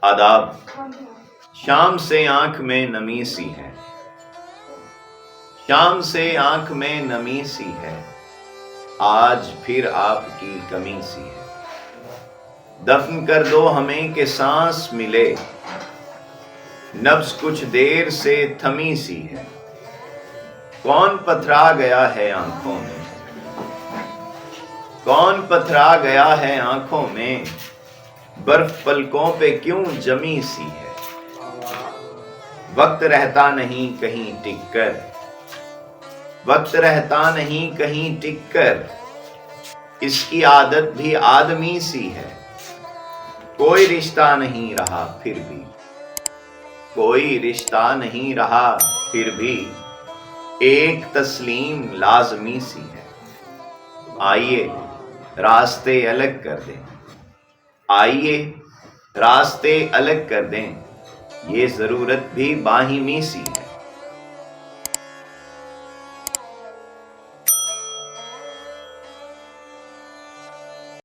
آداب۔ شام سے آنکھ میں نمی سی ہے، شام سے آنکھ میں نمی سی ہے، آج پھر آپ کی کمی سی ہے۔ دفن کر دو ہمیں کہ سانس ملے، نبض کچھ دیر سے تھمی سی ہے۔ کون پتھرا گیا ہے آنکھوں میں، کون پتھرا گیا ہے آنکھوں میں، برف پلکوں پہ کیوں جمی سی ہے۔ وقت رہتا نہیں کہیں ٹک کر، وقت رہتا نہیں کہیں ٹک کر، اس کی عادت بھی آدمی سی ہے۔ کوئی رشتہ نہیں رہا پھر بھی، کوئی رشتہ نہیں رہا پھر بھی، ایک تسلیم لازمی سی ہے۔ آئیے راستے الگ کر دیں، آئیے راستے الگ کر دیں، یہ ضرورت بھی باہمی سی ہے۔